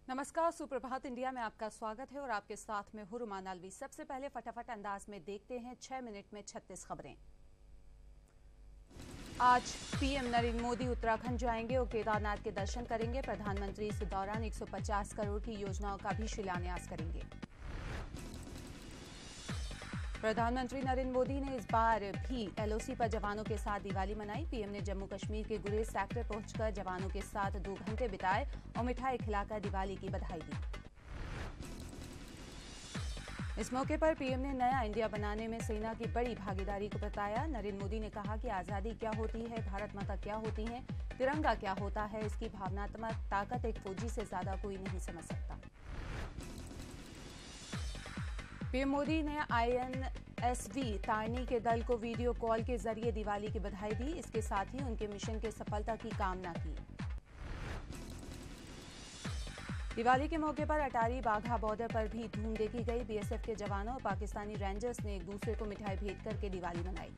नमस्कार, सुप्रभात इंडिया में आपका स्वागत है और आपके साथ में हूं रुमान अलवी। सबसे पहले फटाफट अंदाज में देखते हैं 6 मिनट में 36 खबरें। आज पीएम नरेंद्र मोदी उत्तराखंड जाएंगे और केदारनाथ के दर्शन करेंगे। प्रधानमंत्री इस दौरान 150 करोड़ की योजनाओं का भी शिलान्यास करेंगे। प्रधानमंत्री नरेंद्र मोदी ने इस बार भी एलओसी पर जवानों के साथ दिवाली मनाई। पीएम ने जम्मू कश्मीर के गुरेज सेक्टर पहुंचकर जवानों के साथ 2 घंटे बिताए और मिठाई खिलाकर दिवाली की बधाई दी। इस मौके पर पीएम ने नया इंडिया बनाने में सेना की बड़ी भागीदारी को बताया। नरेंद्र मोदी ने कहा कि आजादी क्या होती है, भारत माता क्या होती है, तिरंगा क्या होता है, इसकी भावनात्मक ताकत एक फौजी से ज्यादा कोई नहीं समझ सकता। पीएम मोदी ने INSV तारनी के दल को वीडियो कॉल के जरिए दिवाली की बधाई दी। इसके साथ ही उनके मिशन के सफलता की कामना की। दिवाली के मौके पर अटारी बाघा बॉर्डर पर भी धूम देखी गई। बीएसएफ के जवानों और पाकिस्तानी रेंजर्स ने एक दूसरे को मिठाई भेंट करके दिवाली मनाई।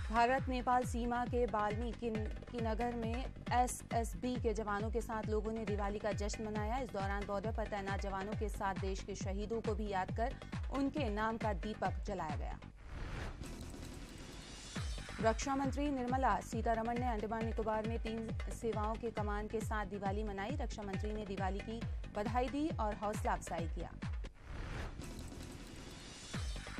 भारत नेपाल सीमा के वाल्मीकि नगर में SSB के जवानों के साथ लोगों ने दिवाली का जश्न मनाया। इस दौरान बॉर्डर पर तैनात जवानों के साथ देश के शहीदों को भी याद कर उनके नाम का दीपक जलाया गया। रक्षा मंत्री निर्मला सीतारमण ने अंडमान निकोबार में 3 सेवाओं के कमान के साथ दिवाली मनाई। रक्षा मंत्री ने दिवाली की बधाई दी और हौसला अफजाई किया।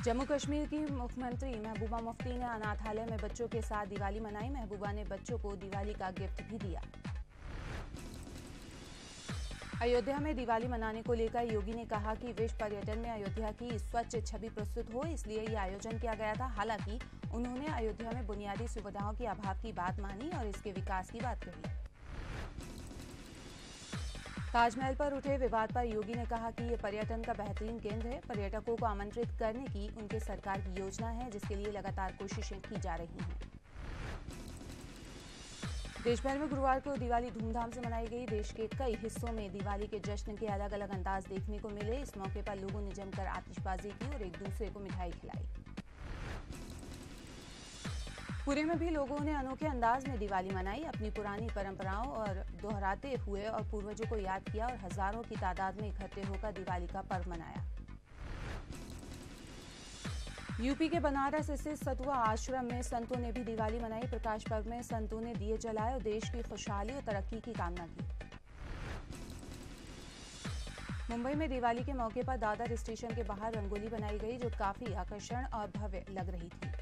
जम्मू कश्मीर की मुख्यमंत्री महबूबा मुफ्ती ने अनाथालय में बच्चों के साथ दिवाली मनाई। महबूबा ने बच्चों को दिवाली का गिफ्ट भी दिया। अयोध्या में दिवाली मनाने को लेकर योगी ने कहा कि विश्व पर्यटन में अयोध्या की स्वच्छ छवि प्रस्तुत हो, इसलिए ये आयोजन किया गया था। हालांकि उन्होंने अयोध्या में बुनियादी सुविधाओं के अभाव की बात मानी और इसके विकास की बात कही। ताजमहल पर उठे विवाद पर योगी ने कहा कि ये पर्यटन का बेहतरीन केंद्र है। पर्यटकों को आमंत्रित करने की उनके सरकार की योजना है, जिसके लिए लगातार कोशिशें की जा रही हैं। देश भर में गुरुवार को दिवाली धूमधाम से मनाई गई। देश के कई हिस्सों में दिवाली के जश्न के अलग अलग अंदाज देखने को मिले। इस मौके पर लोगों ने जमकर आतिशबाजी की और एक दूसरे को मिठाई खिलाई। पुणे में भी लोगों ने अनोखे अंदाज में दिवाली मनाई। अपनी पुरानी परंपराओं और दोहराते हुए और पूर्वजों को याद किया और हजारों की तादाद में इकट्ठे होकर दिवाली का पर्व मनाया। यूपी के बनारस स्थित सतुआ आश्रम में संतों ने भी दिवाली मनाई। प्रकाश पर्व में संतों ने दिए जलाए और देश की खुशहाली और तरक्की की कामना की। मुंबई में दिवाली के मौके पर दादर स्टेशन के बाहर रंगोली बनाई गई, जो काफी आकर्षण और भव्य लग रही थी।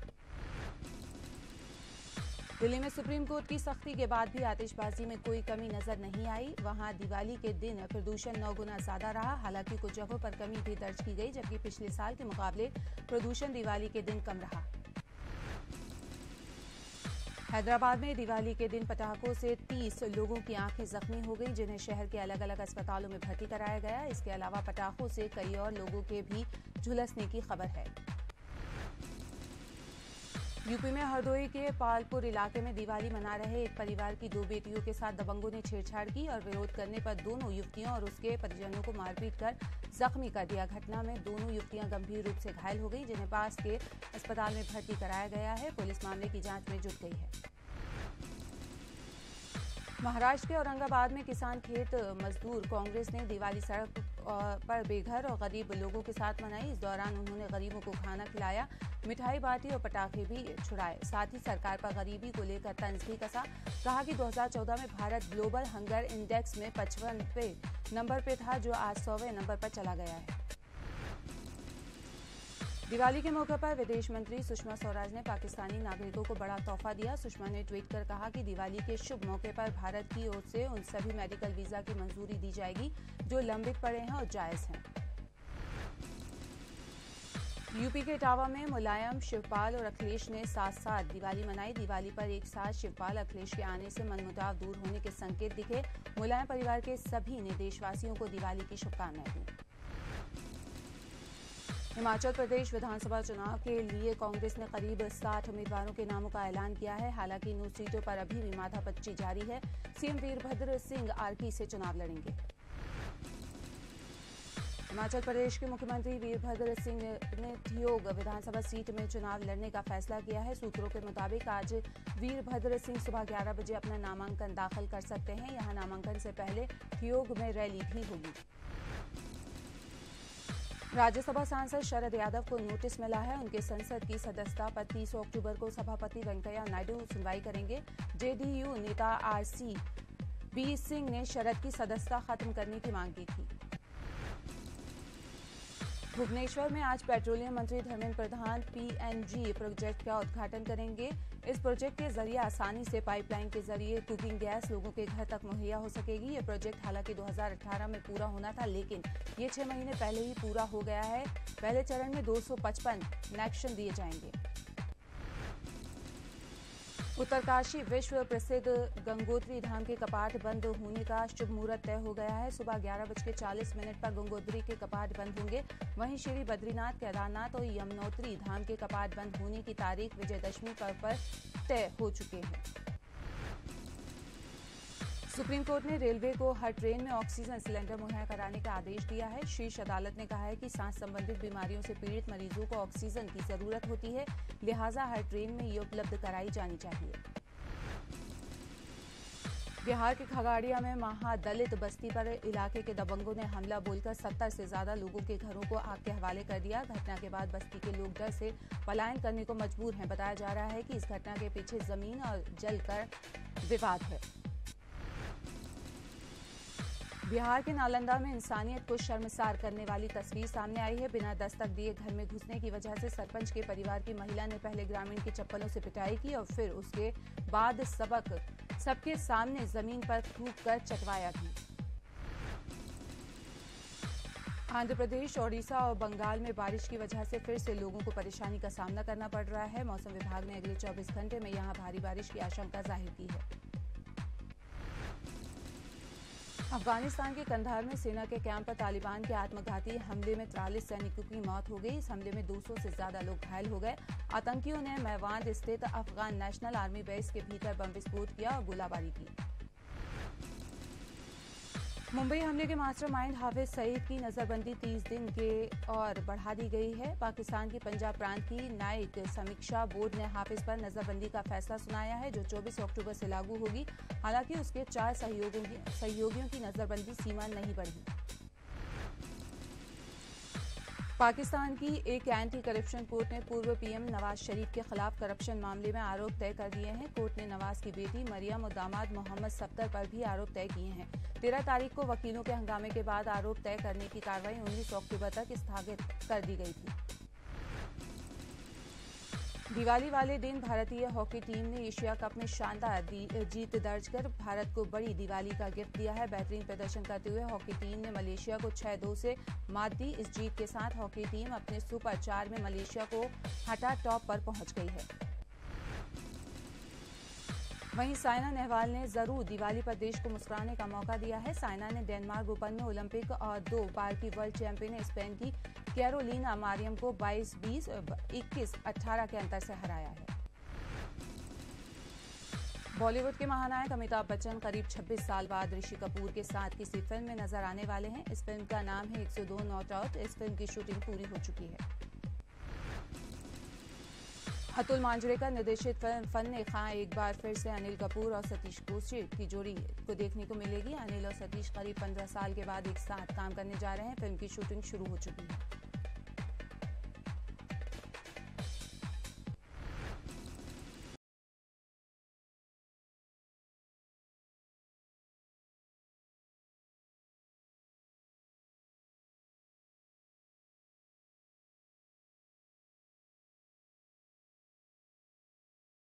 दिल्ली में सुप्रीम कोर्ट की सख्ती के बाद भी आतिशबाजी में कोई कमी नजर नहीं आई। वहां दिवाली के दिन प्रदूषण 9 गुना ज्यादा रहा। हालांकि कुछ जगहों पर कमी भी दर्ज की गई, जबकि पिछले साल के मुकाबले प्रदूषण दिवाली के दिन कम रहा। हैदराबाद में दिवाली के दिन पटाखों से 30 लोगों की आंखें जख्मी हो गई, जिन्हें शहर के अलग अलग अस्पतालों में भर्ती कराया गया। इसके अलावा पटाखों से कई और लोगों के भी झुलसने की खबर है। यूपी में हरदोई के पालपुर इलाके में दिवाली मना रहे एक परिवार की 2 बेटियों के साथ दबंगों ने छेड़छाड़ की और विरोध करने पर दोनों युवतियों और उसके परिजनों को मारपीट कर जख्मी कर दिया। घटना में दोनों युवतियां गंभीर रूप से घायल हो गई, जिन्हें पास के अस्पताल में भर्ती कराया गया है। पुलिस मामले की जांच में जुट गई है। महाराष्ट्र के औरंगाबाद में किसान खेत मजदूर कांग्रेस ने दिवाली सड़क पर बेघर और गरीब लोगों के साथ मनाई। इस दौरान उन्होंने गरीबों को खाना खिलाया, मिठाई बांटी और पटाखे भी छुड़ाए। साथ ही सरकार पर गरीबी को लेकर तंज भी कसा। कहा कि 2014 में भारत ग्लोबल हंगर इंडेक्स में 55वें नंबर पे था, जो आज 100वें नंबर पर चला गया है। दिवाली के मौके पर विदेश मंत्री सुषमा स्वराज ने पाकिस्तानी नागरिकों को बड़ा तोहफा दिया। सुषमा ने ट्वीट कर कहा कि दिवाली के शुभ मौके पर भारत की ओर से उन सभी मेडिकल वीजा की मंजूरी दी जाएगी जो लंबित पड़े हैं और जायज हैं। यूपी के इटावा में मुलायम, शिवपाल और अखिलेश ने साथ साथ दिवाली मनाई। दिवाली पर एक साथ शिवपाल अखिलेश के आने से मनमुटाव दूर होने के संकेत दिखे। मुलायम परिवार के सभी ने देशवासियों को दिवाली की शुभकामनाएं दी। हिमाचल प्रदेश विधानसभा चुनाव के लिए कांग्रेस ने करीब 60 उम्मीदवारों के नामों का ऐलान किया है। हालांकि इन सीटों पर अभी भी माथापच्ची जारी है। सीएम वीरभद्र सिंह आरपी से चुनाव लड़ेंगे। हिमाचल प्रदेश के मुख्यमंत्री वीरभद्र सिंह ने ठियोग विधानसभा सीट में चुनाव लड़ने का फैसला किया है। सूत्रों के मुताबिक आज वीरभद्र सिंह सुबह 11 बजे अपना नामांकन दाखिल कर सकते हैं। यहां नामांकन से पहले ठियोग में रैली भी होगी। राज्यसभा सांसद शरद यादव को नोटिस मिला है। उनके संसद की सदस्यता पर 30 अक्टूबर को सभापति वेंकैया नायडू सुनवाई करेंगे। जेडीयू नेता RCB सिंह ने शरद की सदस्यता खत्म करने की मांग की थी। भुवनेश्वर में आज पेट्रोलियम मंत्री धर्मेंद्र प्रधान PNG प्रोजेक्ट का उद्घाटन करेंगे। इस प्रोजेक्ट के जरिए आसानी से पाइपलाइन के जरिए कुकिंग गैस लोगों के घर तक मुहैया हो सकेगी। ये प्रोजेक्ट हालांकि 2018 में पूरा होना था, लेकिन ये 6 महीने पहले ही पूरा हो गया है। पहले चरण में 255 कनेक्शन दिए जाएंगे। उत्तरकाशी विश्व प्रसिद्ध गंगोत्री धाम के कपाट बंद होने का शुभ मुहूर्त तय हो गया है। सुबह 11:40 पर गंगोत्री के कपाट बंद होंगे। वहीं श्री बद्रीनाथ, केदारनाथ और यमुनोत्री धाम के कपाट बंद होने की तारीख विजयदशमी पर्व पर तय हो चुके हैं। सुप्रीम कोर्ट ने रेलवे को हर ट्रेन में ऑक्सीजन सिलेंडर मुहैया कराने का आदेश दिया है। शीर्ष अदालत ने कहा है कि सांस संबंधित बीमारियों से पीड़ित मरीजों को ऑक्सीजन की जरूरत होती है, लिहाजा हर ट्रेन में ये उपलब्ध कराई जानी चाहिए। बिहार के खगड़िया में महादलित बस्ती पर इलाके के दबंगों ने हमला बोलकर 70 से ज्यादा लोगों के घरों को आग के हवाले कर दिया। घटना के बाद बस्ती के लोग डर से पलायन करने को मजबूर हैं। बताया जा रहा है कि इस घटना के पीछे जमीन और जल का विवाद है। बिहार के नालंदा में इंसानियत को शर्मसार करने वाली तस्वीर सामने आई है। बिना दस्तक दिए घर में घुसने की वजह से सरपंच के परिवार की महिला ने पहले ग्रामीण की चप्पलों से पिटाई की और फिर उसके बाद सबके सामने जमीन पर थूक कर चटवाया भी। आंध्र प्रदेश, ओडिशा और बंगाल में बारिश की वजह से फिर से लोगों को परेशानी का सामना करना पड़ रहा है। मौसम विभाग ने अगले 24 घंटे में यहां भारी बारिश की आशंका जाहिर की है। अफगानिस्तान के कंधार में सेना के कैंप पर तालिबान के आत्मघाती हमले में 43 सैनिकों की मौत हो गई। इस हमले में 200 से ज्यादा लोग घायल हो गए। आतंकियों ने मेवात स्थित अफगान नेशनल आर्मी बेस के भीतर बम विस्फोट किया और गोलाबारी की। मुंबई हमले के मास्टरमाइंड हाफिज सईद की नजरबंदी 30 दिन के और बढ़ा दी गई है। पाकिस्तान की पंजाब प्रांत की न्यायिक समीक्षा बोर्ड ने हाफिज पर नजरबंदी का फैसला सुनाया है, जो 24 अक्टूबर से लागू होगी। हालांकि उसके 4 सहयोगियों की नजरबंदी सीमा नहीं बढ़ी। पाकिस्तान की एक एंटी करप्शन कोर्ट ने पूर्व PM नवाज शरीफ के खिलाफ करप्शन मामले में आरोप तय कर दिए हैं। कोर्ट ने नवाज की बेटी मरियम और दामाद मोहम्मद सफ्दर पर भी आरोप तय किए हैं। 13 तारीख को वकीलों के हंगामे के बाद आरोप तय करने की कार्रवाई 19 अक्टूबर तक स्थगित कर दी गई थी। दिवाली वाले दिन भारतीय हॉकी टीम ने एशिया कप में शानदार जीत दर्ज कर भारत को बड़ी दिवाली का गिफ्ट दिया है। बेहतरीन प्रदर्शन करते हुए हॉकी टीम ने मलेशिया को 6-2 से मात दी। इस जीत के साथ हॉकी टीम अपने सुपर 4 में मलेशिया को हटा टॉप पर पहुंच गई है। वहीं साइना नेहवाल ने जरूर दिवाली पर देश को मुस्कुराने का मौका दिया है। साइना ने डेनमार्क ओपन में ओलंपिक और 2 बार की वर्ल्ड चैंपियन स्पेन की कैरोलिना मारियम को 22-20 और 21-18 के अंतर से हराया है। बॉलीवुड के महानायक अमिताभ बच्चन करीब 26 साल बाद ऋषि कपूर के साथ किसी फिल्म में नजर आने वाले हैं। इस फिल्म का नाम है 102 नॉट आउट। इस फिल्म की शूटिंग पूरी हो चुकी है। अतुल मांजरेकर निर्देशित फिल्म फन्ने खां एक बार फिर से अनिल कपूर और सतीश कौशिक की जोड़ी को देखने को मिलेगी। अनिल और सतीश करीब 15 साल के बाद एक साथ काम करने जा रहे हैं। फिल्म की शूटिंग शुरू हो चुकी है।